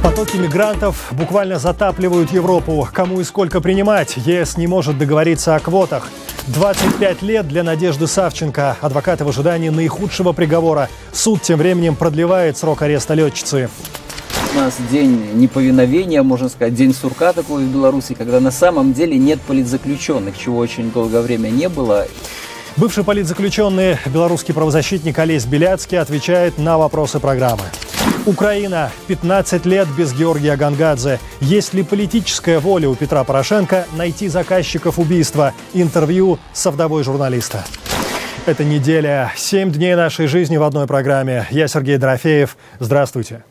Потоки мигрантов буквально затапливают Европу. Кому и сколько принимать? ЕС не может договориться о квотах. 25 лет для Надежды Савченко. Адвокаты в ожидании наихудшего приговора. Суд тем временем продлевает срок ареста летчицы. У нас день неповиновения, можно сказать, день сурка такой в Беларуси, когда на самом деле нет политзаключенных, чего очень долгое время не было. Бывший политзаключенный, белорусский правозащитник Олесь Беляцкий отвечает на вопросы программы. Украина. 15 лет без Георгия Гонгадзе. Есть ли политическая воля у Петра Порошенко найти заказчиков убийства? Интервью со вдовой журналиста. Это неделя. 7 дней нашей жизни в одной программе. Я Сергей Дорофеев. Здравствуйте.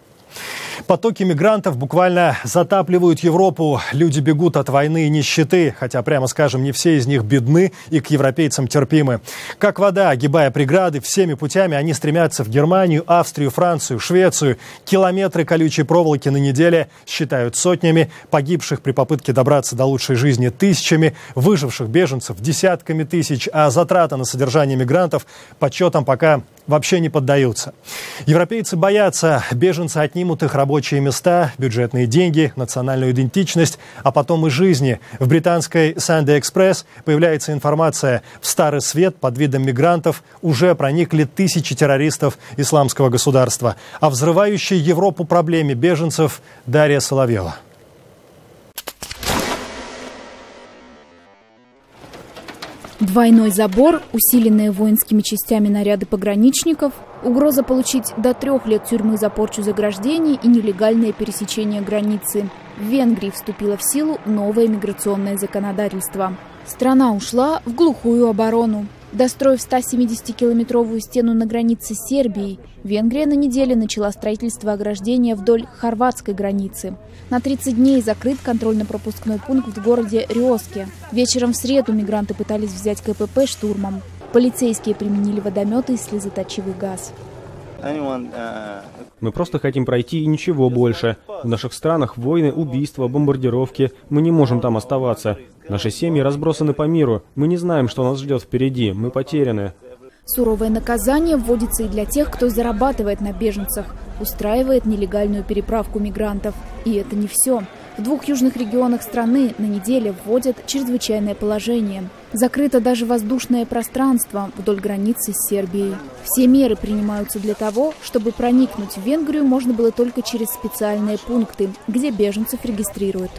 Потоки мигрантов буквально затапливают Европу. Люди бегут от войны и нищеты, хотя, прямо скажем, не все из них бедны и к европейцам терпимы. Как вода, огибая преграды, всеми путями они стремятся в Германию, Австрию, Францию, Швецию. Километры колючей проволоки на неделе считают сотнями, погибших при попытке добраться до лучшей жизни тысячами, выживших беженцев десятками тысяч, а затраты на содержание мигрантов подсчетам пока вообще не поддаются. Европейцы боятся, беженцы отнимут их рабочие места, бюджетные деньги, национальную идентичность, а потом и жизни. В британской Sunday Express появляется информация: в Старый Свет под видом мигрантов уже проникли тысячи террористов исламского государства. О взрывающей Европу проблеме беженцев Дарья Соловьева. Двойной забор, усиленные воинскими частями наряды пограничников, угроза получить до 3 лет тюрьмы за порчу заграждений и нелегальное пересечение границы. В Венгрии вступило в силу новое миграционное законодательство. Страна ушла в глухую оборону. Достроив 170-километровую стену на границе с Сербией, Венгрия на неделе начала строительство ограждения вдоль хорватской границы. На 30 дней закрыт контрольно-пропускной пункт в городе Риоске. Вечером в среду мигранты пытались взять КПП штурмом. Полицейские применили водометы и слезоточивый газ. Мы просто хотим пройти и ничего больше. В наших странах войны, убийства, бомбардировки. Мы не можем там оставаться. Наши семьи разбросаны по миру. Мы не знаем, что нас ждет впереди. Мы потеряны. Суровое наказание вводится и для тех, кто зарабатывает на беженцах, устраивает нелегальную переправку мигрантов. И это не все. В 2 южных регионах страны на неделе вводят чрезвычайное положение. Закрыто даже воздушное пространство вдоль границы с Сербией. Все меры принимаются для того, чтобы проникнуть в Венгрию можно было только через специальные пункты, где беженцев регистрируют.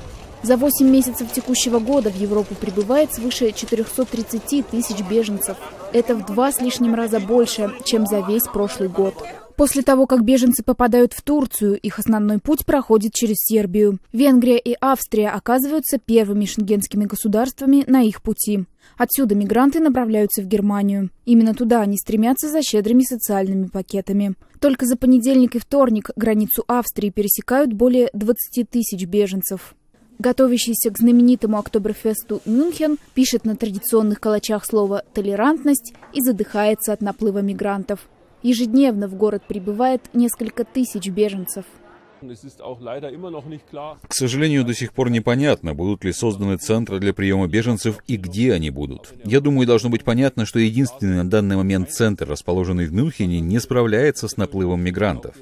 За 8 месяцев текущего года в Европу прибывает свыше 430 тысяч беженцев. Это в 2 с лишним раза больше, чем за весь прошлый год. После того, как беженцы попадают в Турцию, их основной путь проходит через Сербию. Венгрия и Австрия оказываются первыми шенгенскими государствами на их пути. Отсюда мигранты направляются в Германию. Именно туда они стремятся за щедрыми социальными пакетами. Только за понедельник и вторник границу Австрии пересекают более 20 тысяч беженцев. Готовящийся к знаменитому Октоберфесту Мюнхен пишет на традиционных калачах слово «толерантность» и задыхается от наплыва мигрантов. Ежедневно в город прибывает несколько тысяч беженцев. К сожалению, до сих пор непонятно, будут ли созданы центры для приема беженцев и где они будут. Я думаю, должно быть понятно, что единственный на данный момент центр, расположенный в Мюнхене, не справляется с наплывом мигрантов.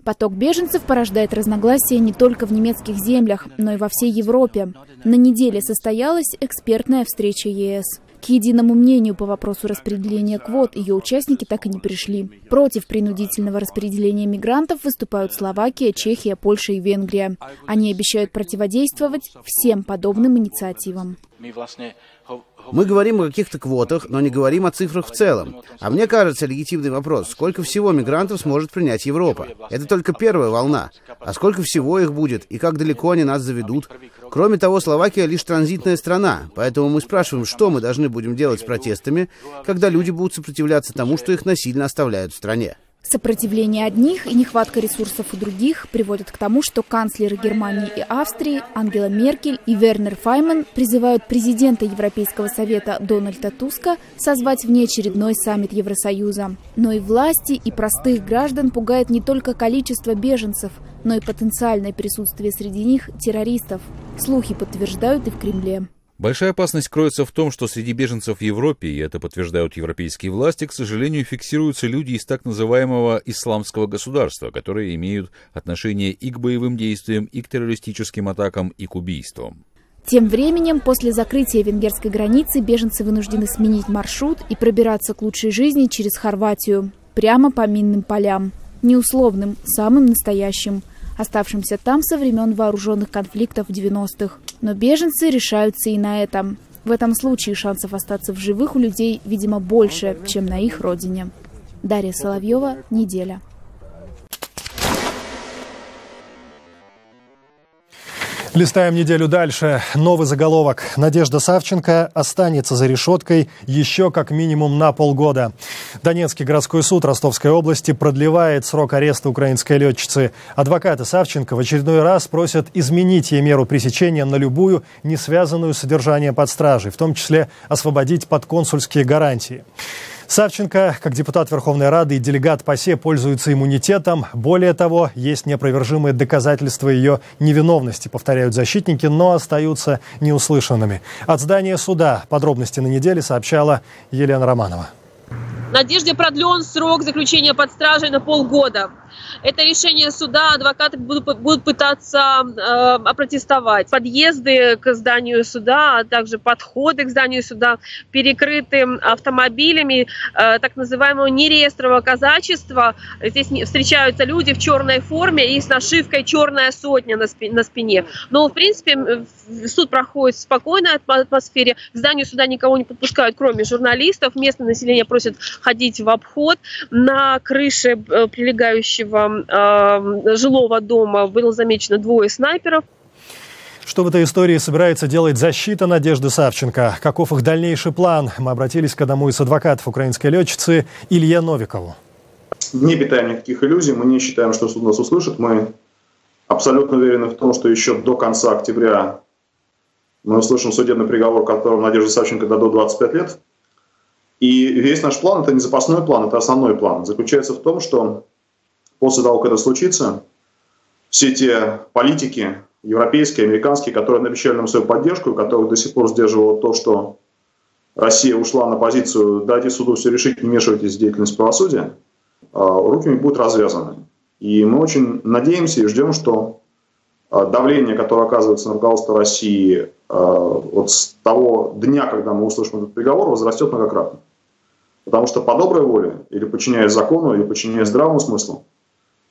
Поток беженцев порождает разногласия не только в немецких землях, но и во всей Европе. На неделе состоялась экспертная встреча ЕС. К единому мнению по вопросу распределения квот ее участники так и не пришли. Против принудительного распределения мигрантов выступают Словакия, Чехия, Польша и Венгрия. Они обещают противодействовать всем подобным инициативам. Мы говорим о каких-то квотах, но не говорим о цифрах в целом. А мне кажется, легитимный вопрос, сколько всего мигрантов сможет принять Европа? Это только первая волна. А сколько всего их будет и как далеко они нас заведут? Кроме того, Словакия лишь транзитная страна, поэтому мы спрашиваем, что мы должны будем делать с протестами, когда люди будут сопротивляться тому, что их насильно оставляют в стране. Сопротивление одних и нехватка ресурсов у других приводят к тому, что канцлеры Германии и Австрии Ангела Меркель и Вернер Файман призывают президента Европейского совета Дональда Туска созвать внеочередной саммит Евросоюза. Но и власти, и простых граждан пугает не только количество беженцев, но и потенциальное присутствие среди них террористов. Слухи подтверждают и в Кремле. Большая опасность кроется в том, что среди беженцев в Европе, и это подтверждают европейские власти, к сожалению, фиксируются люди из так называемого исламского государства, которые имеют отношение и к боевым действиям, и к террористическим атакам, и к убийствам. Тем временем, после закрытия венгерской границы, беженцы вынуждены сменить маршрут и пробираться к лучшей жизни через Хорватию, прямо по минным полям. Не условным, самым настоящим, оставшимся там со времен вооруженных конфликтов 90-х. Но беженцы решаются и на этом. В этом случае шансов остаться в живых у людей, видимо, больше, чем на их родине. Дарья Соловьева, «Неделя». Листаем неделю дальше. Новый заголовок. Надежда Савченко останется за решеткой еще как минимум на полгода. Донецкий городской суд Ростовской области продлевает срок ареста украинской летчицы. Адвокаты Савченко в очередной раз просят изменить ей меру пресечения на любую, не связанную с содержанием под стражей, в том числе освободить под консульские гарантии. Савченко, как депутат Верховной Рады и делегат ПАСЕ, пользуется иммунитетом. Более того, есть неопровержимые доказательства ее невиновности, повторяют защитники, но остаются неуслышанными. От здания суда подробности на неделе сообщала Елена Романова. Надежде продлен срок заключения под стражей на полгода. Это решение суда адвокаты будут пытаться опротестовать. Подъезды к зданию суда, а также подходы к зданию суда перекрыты автомобилями так называемого нереестрового казачества. Здесь встречаются люди в черной форме и с нашивкой «Черная сотня» на спине. Но, в принципе, суд проходит в спокойной атмосфере. К зданию суда никого не подпускают, кроме журналистов. Местное население просит ходить в обход. На крыше прилегающего жилого дома было замечено 2 снайперов. Что в этой истории собирается делать защита Надежды Савченко? Каков их дальнейший план? Мы обратились к одному из адвокатов украинской летчицы Илье Новикову. Не питаем никаких иллюзий, мы не считаем, что суд нас услышит. Мы абсолютно уверены в том, что еще до конца октября мы услышим судебный приговор, которому Надежде Савченко дадут 25 лет. И весь наш план – это не запасной план, это основной план. Заключается в том, что после того, как это случится, все те политики, европейские, американские, которые обещали нам свою поддержку, которых до сих пор сдерживало то, что Россия ушла на позицию «дайте суду все решить, не вмешивайтесь в деятельность правосудия», руки будут развязаны. И мы очень надеемся и ждем, что давление, которое оказывается на руководство России вот с того дня, когда мы услышим этот приговор, возрастет многократно. Потому что по доброй воле, или подчиняясь закону, или подчиняясь здравому смыслу,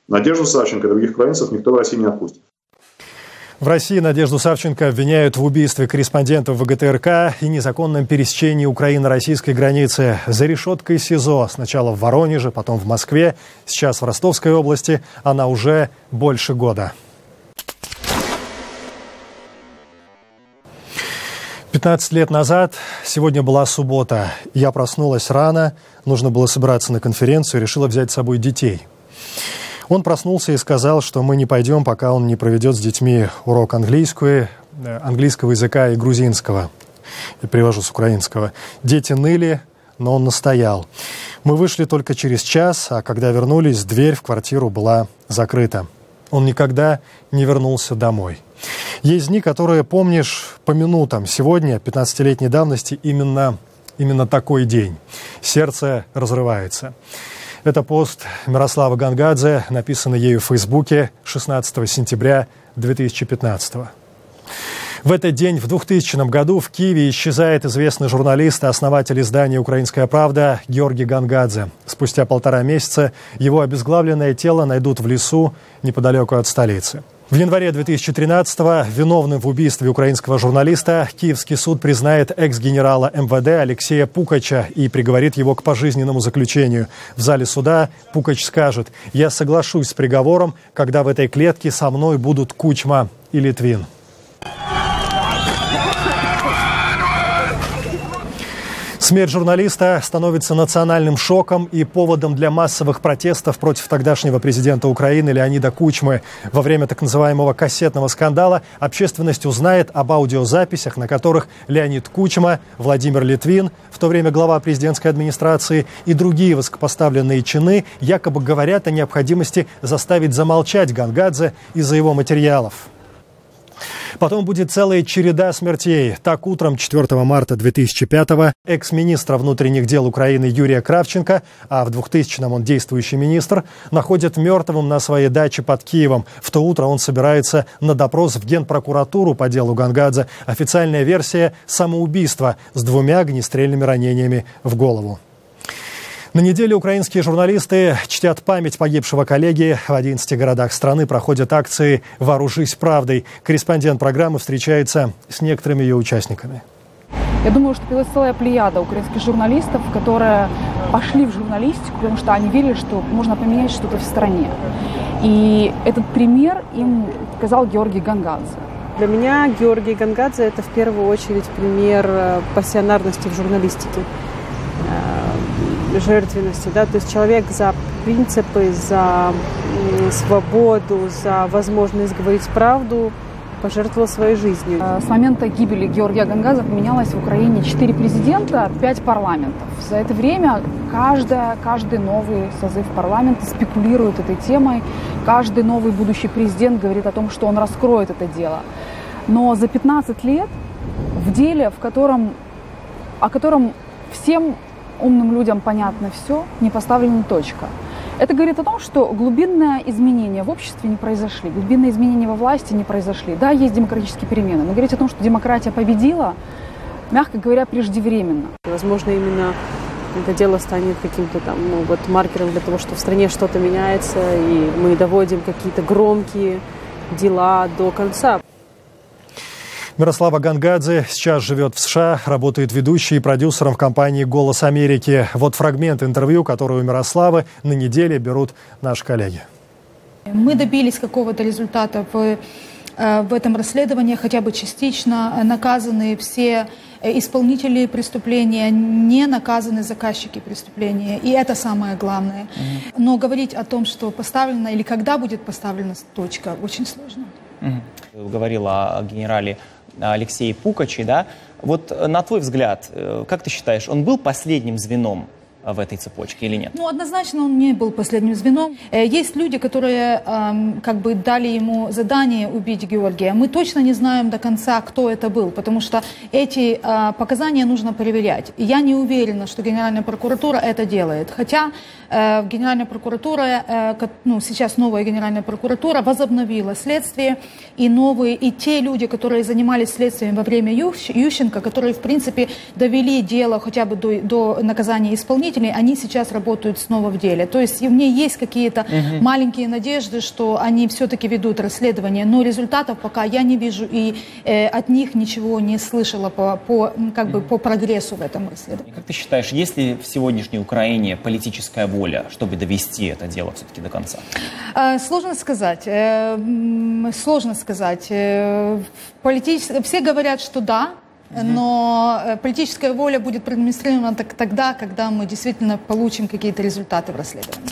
Надежду Савченко и других украинцев никто в России не отпустит. В России Надежду Савченко обвиняют в убийстве корреспондентов ВГТРК и незаконном пересечении Украино-российской границы. За решеткой СИЗО. Сначала в Воронеже, потом в Москве, сейчас в Ростовской области. Она уже больше года. 15 лет назад, сегодня была суббота. Я проснулась рано, нужно было собираться на конференцию, решила взять с собой детей. Он проснулся и сказал, что мы не пойдем, пока он не проведет с детьми урок английского языка и грузинского. Я перевожу с украинского. Дети ныли, но он настоял. Мы вышли только через час, а когда вернулись, дверь в квартиру была закрыта. Он никогда не вернулся домой. Есть дни, которые помнишь по минутам. Сегодня, 15-летней давности, именно такой день. Сердце разрывается. Это пост Мирославы Гангадзе, написанный ею в Фейсбуке 16 сентября 2015 года. В этот день, в 2000 году, в Киеве исчезает известный журналист и основатель издания «Украинская правда» Георгий Гангадзе. Спустя 1,5 месяца его обезглавленное тело найдут в лесу неподалеку от столицы. В январе 2013-го виновным в убийстве украинского журналиста Киевский суд признает экс-генерала МВД Алексея Пукача и приговорит его к пожизненному заключению. В зале суда Пукач скажет: «Я соглашусь с приговором, когда в этой клетке со мной будут Кучма и Литвин». Смерть журналиста становится национальным шоком и поводом для массовых протестов против тогдашнего президента Украины Леонида Кучмы. Во время так называемого кассетного скандала общественность узнает об аудиозаписях, на которых Леонид Кучма, Владимир Литвин, в то время глава президентской администрации, и другие высокопоставленные чины якобы говорят о необходимости заставить замолчать Гангадзе из-за его материалов. Потом будет целая череда смертей. Так, утром 4 марта 2005-го экс-министра внутренних дел Украины Юрия Кравченко, а в 2000-м он действующий министр, находят мертвым на своей даче под Киевом. В то утро он собирается на допрос в Генпрокуратуру по делу Гангадзе. Официальная версия – самоубийство с 2 огнестрельными ранениями в голову. На неделе украинские журналисты чтят память погибшего коллеги. В 11 городах страны проходят акции «Вооружись правдой». Корреспондент программы встречается с некоторыми ее участниками. Я думаю, что это целая плеяда украинских журналистов, которые пошли в журналистику, потому что они верили, что можно поменять что-то в стране. И этот пример им показал Георгий Гангадзе. Для меня Георгий Гангадзе – это в первую очередь пример пассионарности в журналистике. Жертвенности, да, то есть человек за принципы, за свободу, за возможность говорить правду пожертвовал своей жизнью. С момента гибели Георгия Гангадзе поменялось в Украине 4 президента, 5 парламентов. За это время каждый новый созыв парламента спекулирует этой темой, каждый новый будущий президент говорит о том, что он раскроет это дело. Но за 15 лет в деле, о котором всем умным людям понятно все, не поставлена точка. Это говорит о том, что глубинные изменения в обществе не произошли, глубинные изменения во власти не произошли. Да, есть демократические перемены, но говорить о том, что демократия победила, мягко говоря, преждевременно. Возможно, именно это дело станет каким-то там, маркером для того, что в стране что-то меняется, и мы доводим какие-то громкие дела до конца. Мирослава Гангадзе сейчас живет в США, работает ведущей и продюсером в компании «Голос Америки». Вот фрагмент интервью, которое у Мирославы на неделе берут наши коллеги. Мы добились какого-то результата в этом расследовании, хотя бы частично. Наказаны все исполнители преступления, не наказаны заказчики преступления. И это самое главное. Но говорить о том, что поставлена или когда будет поставлена точка, очень сложно. Говорила о генерале Алексее Пукаче, да? Вот на твой взгляд, как ты считаешь, он был последним звеном в этой цепочке или нет? Ну, однозначно он не был последним звеном. Есть люди, которые дали ему задание убить Георгия. Мы точно не знаем до конца, кто это был, потому что эти показания нужно проверять. И я не уверена, что Генеральная прокуратура это делает. Хотя Генеральная прокуратура, сейчас новая Генеральная прокуратура возобновила следствие, и те люди, которые занимались следствием во время Ющенко, которые, в принципе, довели дело хотя бы до наказания исполнителей, они сейчас работают снова в деле. То есть у меня есть какие-то маленькие надежды, что они все-таки ведут расследование, но результатов пока я не вижу и от них ничего не слышала по прогрессу в этом расследовании. Как ты считаешь, есть ли в сегодняшней Украине политическая воля, чтобы довести это дело все-таки до конца? Сложно сказать. Все говорят, что да. Но политическая воля будет продемонстрирована тогда, когда мы действительно получим какие-то результаты в расследовании.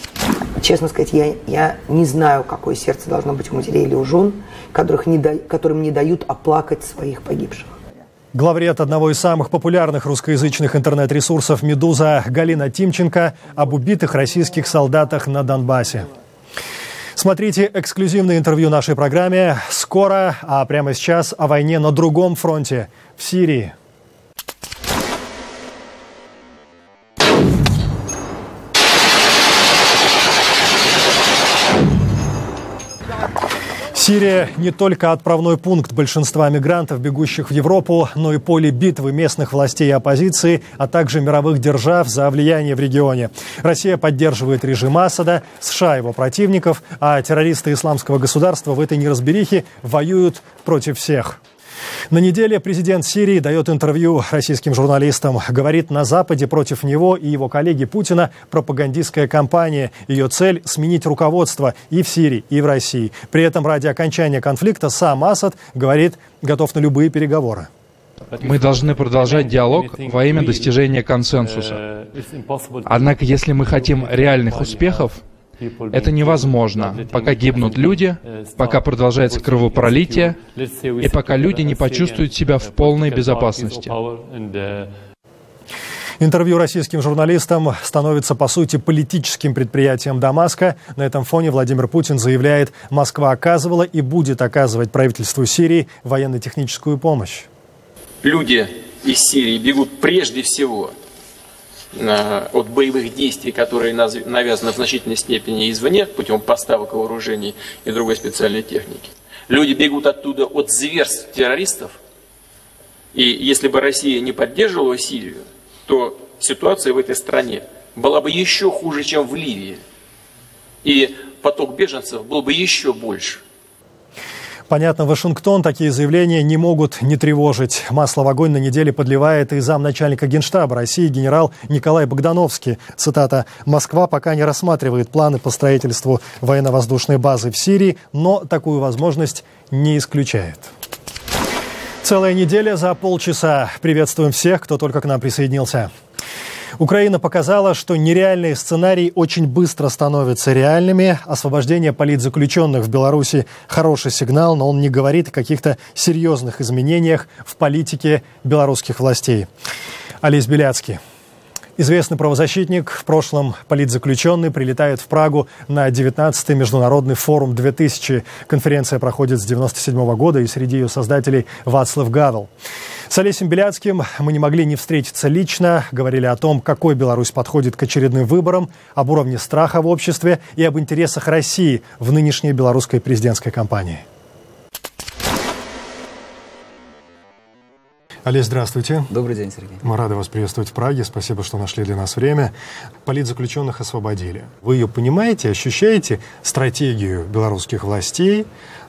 Честно сказать, я не знаю, какое сердце должно быть у матерей или у жен, которым не дают оплакать своих погибших. Главред одного из самых популярных русскоязычных интернет-ресурсов «Медуза» Галина Тимченко об убитых российских солдатах на Донбассе. Смотрите эксклюзивное интервью нашей программе скоро, а прямо сейчас о войне на другом фронте, в Сирии. Сирия не только отправной пункт большинства мигрантов, бегущих в Европу, но и поле битвы местных властей и оппозиции, а также мировых держав за влияние в регионе. Россия поддерживает режим Асада, США его противников, а террористы исламского государства в этой неразберихе воюют против всех. На неделе президент Сирии дает интервью российским журналистам. Говорит, на Западе против него и его коллеги Путина пропагандистская кампания. Ее цель – сменить руководство и в Сирии, и в России. При этом ради окончания конфликта сам Асад, говорит, готов на любые переговоры. Мы должны продолжать диалог во имя достижения консенсуса. Однако, если мы хотим реальных успехов, это невозможно, пока гибнут люди, пока продолжается кровопролитие и пока люди не почувствуют себя в полной безопасности. Интервью российским журналистам становится, по сути, политическим предприятием Дамаска. На этом фоне Владимир Путин заявляет, Москва оказывала и будет оказывать правительству Сирии военно-техническую помощь. Люди из Сирии бегут прежде всего от боевых действий, которые навязаны в значительной степени извне, путем поставок вооружений и другой специальной техники. Люди бегут оттуда от зверств террористов. И если бы Россия не поддерживала Сирию, то ситуация в этой стране была бы еще хуже, чем в Ливии. И поток беженцев был бы еще больше. Понятно, Вашингтон такие заявления не могут не тревожить. Масло в огонь на неделе подливает и замначальника Генштаба России генерал Николай Богдановский. Цитата: «Москва пока не рассматривает планы по строительству военно-воздушной базы в Сирии, но такую возможность не исключает». Целая неделя за полчаса. Приветствуем всех, кто только к нам присоединился. Украина показала, что нереальные сценарии очень быстро становятся реальными. Освобождение политзаключенных в Беларуси – хороший сигнал, но он не говорит о каких-то серьезных изменениях в политике белорусских властей. Олесь Беляцкий. Известный правозащитник, в прошлом политзаключенный, прилетает в Прагу на 19-й Международный форум 2000. Конференция проходит с 1997 года, и среди ее создателей Вацлав Гавел. С Олесем Беляцким мы не могли не встретиться лично, говорили о том, какой Беларусь подходит к очередным выборам, об уровне страха в обществе и об интересах России в нынешней белорусской президентской кампании. Олесь, здравствуйте. Добрый день, Сергей. Мы рады вас приветствовать в Праге. Спасибо, что нашли для нас время. Политзаключенных освободили. Вы ее понимаете, ощущаете стратегию белорусских властей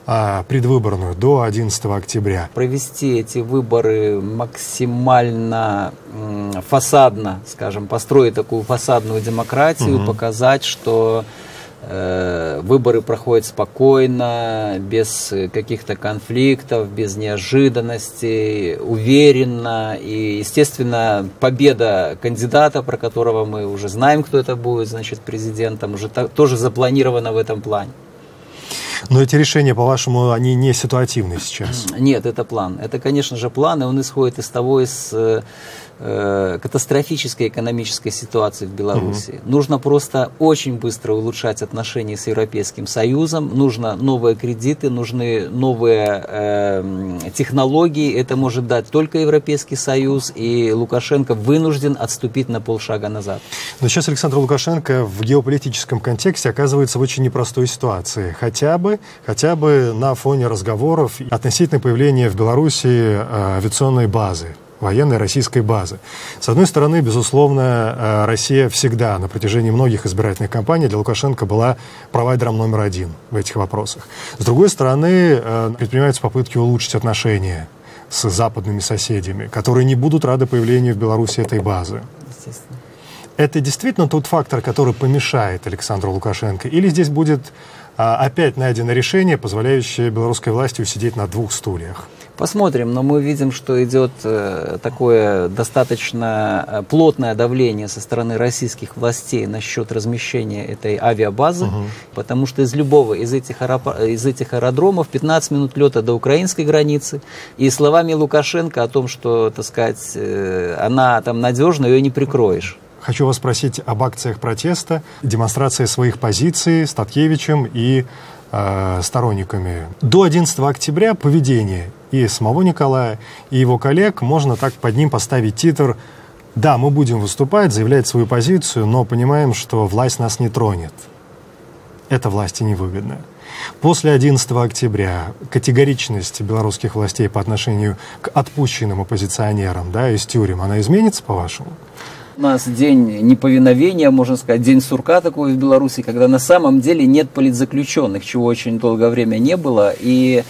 предвыборную до 11 октября? Провести эти выборы максимально фасадно, скажем, построить такую фасадную демократию, показать, что выборы проходят спокойно, без каких-то конфликтов, без неожиданностей, уверенно. И, естественно, победа кандидата, про которого мы уже знаем, кто это будет, значит, президентом, уже тоже запланирована в этом плане. Но эти решения, по-вашему, они не ситуативны сейчас? Нет, это план. Это, конечно же, план, и он исходит из того, из катастрофической экономической ситуации в Беларуси. Нужно просто очень быстро улучшать отношения с Европейским Союзом, нужно новые кредиты, нужны новые технологии, это может дать только Европейский Союз, и Лукашенко вынужден отступить на полшага назад. Но сейчас Александр Лукашенко в геополитическом контексте оказывается в очень непростой ситуации, хотя бы на фоне разговоров относительно появления в Беларуси авиационной базы, военной российской базы. С одной стороны, безусловно, Россия всегда на протяжении многих избирательных кампаний для Лукашенко была провайдером номер один в этих вопросах. С другой стороны, предпринимаются попытки улучшить отношения с западными соседями, которые не будут рады появлению в Беларуси этой базы. Естественно. Это действительно тот фактор, который помешает Александру Лукашенко? Или здесь будет опять найдено решение, позволяющее белорусской власти усидеть на двух стульях? Посмотрим, но мы видим, что идет такое достаточно плотное давление со стороны российских властей насчет размещения этой авиабазы, потому что из любого из этих аэродромов 15 минут лета до украинской границы, и словами Лукашенко о том, что, так сказать, она там надежна, ее не прикроешь. Хочу вас спросить об акциях протеста, демонстрации своих позиций с Таткевичем и сторонниками. До 11 октября поведение и самого Николая, и его коллег, можно так под ним поставить титр: «Да, мы будем выступать, заявлять свою позицию, но понимаем, что власть нас не тронет». Это власти невыгодно. После 11 октября категоричность белорусских властей по отношению к отпущенным оппозиционерам, из тюрем, она изменится, по-вашему? У нас день неповиновения, можно сказать, день сурка такой в Беларуси, когда на самом деле нет политзаключенных, чего очень долгое время не было. И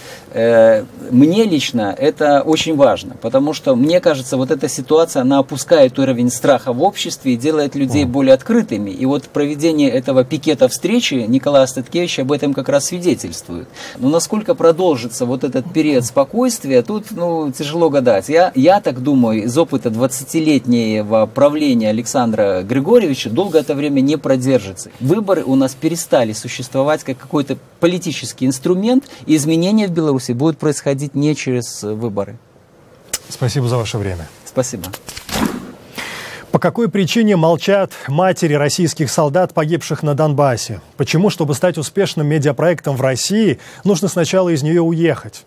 мне лично это очень важно, потому что, мне кажется, вот эта ситуация, она опускает уровень страха в обществе и делает людей более открытыми. И вот проведение этого пикета встречи Николая Таткевича об этом как раз свидетельствует. Но насколько продолжится вот этот период спокойствия, тут тяжело гадать. Я так думаю, из опыта 20-летнего правления Александра Григорьевича долго это время не продержится. Выборы у нас перестали существовать как какой-то политический инструмент, и изменения в Беларуси будут происходить не через выборы. Спасибо за ваше время. Спасибо. По какой причине молчат матери российских солдат, погибших на Донбассе? Почему, чтобы стать успешным медиапроектом в России, нужно сначала из нее уехать?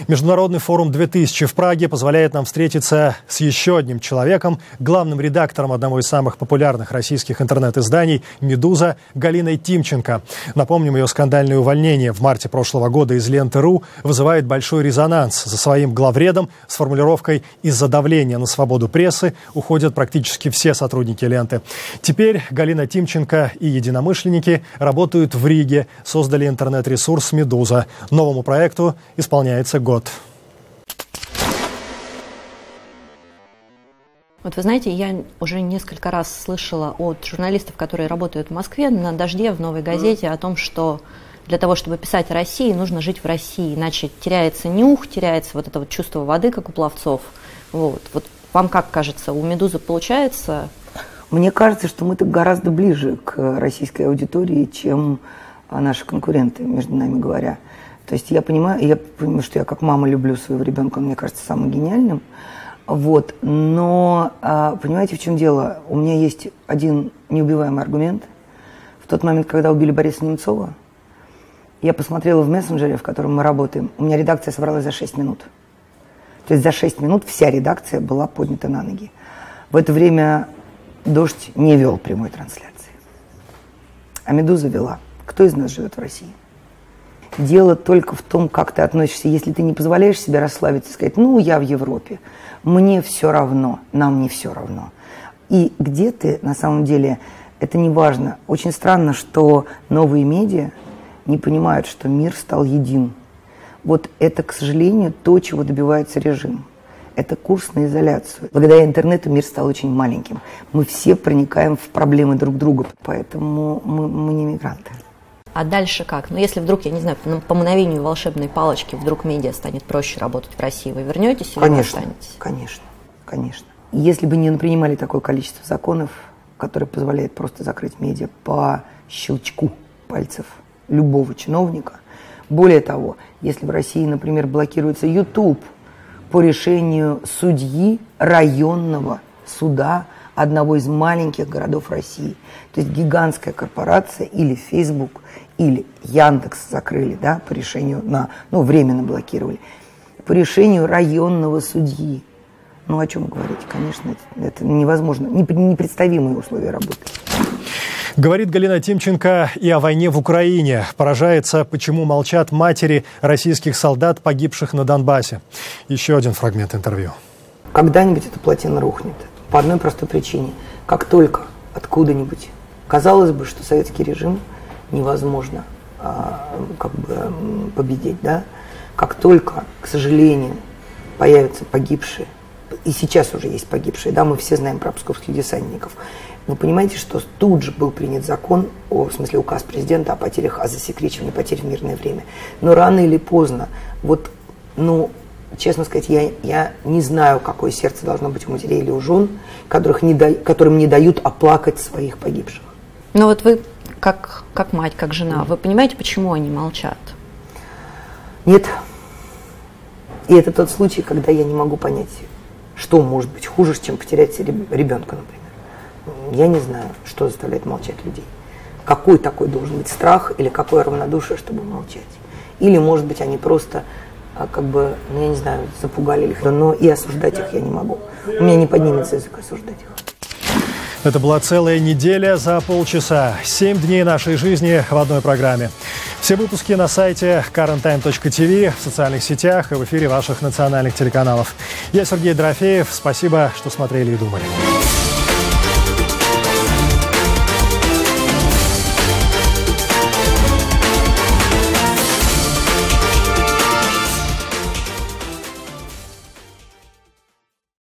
Международный форум 2000 в Праге позволяет нам встретиться с еще одним человеком, главным редактором одного из самых популярных российских интернет-изданий «Медуза» Галиной Тимченко. Напомним, ее скандальное увольнение в марте прошлого года из ленты.ру вызывает большой резонанс. За своим главредом с формулировкой «из-за давления на свободу прессы» уходят практически все сотрудники ленты. Теперь Галина Тимченко и единомышленники работают в Риге, создали интернет-ресурс «Медуза». Новому проекту исполняется год. Вот вы знаете, я уже несколько раз слышала от журналистов, которые работают в Москве, на «Дожде», в «Новой газете», о том, что для того, чтобы писать о России, нужно жить в России, иначе теряется нюх, теряется вот это вот чувство воды, как у пловцов. Вот вам как кажется, у «Медузы» получается? Мне кажется, что мы гораздо ближе к российской аудитории, чем наши конкуренты, между нами говоря. То есть я понимаю, что я как мама люблю своего ребенка, он мне кажется самым гениальным. Вот. Но понимаете, в чем дело? У меня есть один неубиваемый аргумент. В тот момент, когда убили Бориса Немцова, я посмотрела в мессенджере, в котором мы работаем, у меня редакция собралась за 6 минут. То есть за 6 минут вся редакция была поднята на ноги. В это время «Дождь» не вел прямой трансляции. А «Медуза» вела. Кто из нас живет в России? Дело только в том, как ты относишься. Если ты не позволяешь себе расслабиться и сказать, ну, я в Европе, мне все равно, нам не все равно. И где ты, на самом деле, это не важно. Очень странно, что новые медиа не понимают, что мир стал един. Вот это, к сожалению, то, чего добивается режим. Это курс на изоляцию. Благодаря интернету мир стал очень маленьким. Мы все проникаем в проблемы друг друга, поэтому мы не мигранты. А дальше как? Ну, если вдруг, я не знаю, по мановению волшебной палочки вдруг медиа станет проще работать в России, вы вернетесь или вы останетесь? Конечно, конечно. Если бы не принимали такое количество законов, которые позволяют просто закрыть медиа по щелчку пальцев любого чиновника. Более того, если в России, например, блокируется YouTube по решению судьи районного суда одного из маленьких городов России, то есть гигантская корпорация или Facebook, или Яндекс закрыли, да, по решению, временно блокировали, по решению районного судьи. Ну, о чем говорить? Конечно, это невозможно, непредставимые условия работы. Говорит Галина Тимченко и о войне в Украине. Поражается, почему молчат матери российских солдат, погибших на Донбассе. Еще один фрагмент интервью. Когда-нибудь эта плотина рухнет. По одной простой причине. Как только откуда-нибудь казалось бы, что советский режим невозможно победить, да? Как только, к сожалению, появятся погибшие, и сейчас уже есть погибшие, да, мы все знаем про псковских десантников. Вы понимаете, что тут же был принят закон, в смысле указ президента о потерях, о засекречивании потерь в мирное время. Но рано или поздно, честно сказать, я не знаю, какое сердце должно быть у матерей или у жен, которым не дают оплакать своих погибших. Но вот вы, как мать, как жена, вы понимаете, почему они молчат? Нет. И это тот случай, когда я не могу понять, что может быть хуже, чем потерять ребенка, например. Я не знаю, что заставляет молчать людей. Какой такой должен быть страх или какое равнодушие, чтобы молчать. Или, может быть, они просто, я не знаю, запугали их. Но и осуждать их я не могу. У меня не поднимется язык осуждать их. Это была целая неделя за полчаса. 7 дней нашей жизни в одной программе. Все выпуски на сайте currenttime.tv, в социальных сетях и в эфире ваших национальных телеканалов. Я Сергей Дорофеев. Спасибо, что смотрели и думали.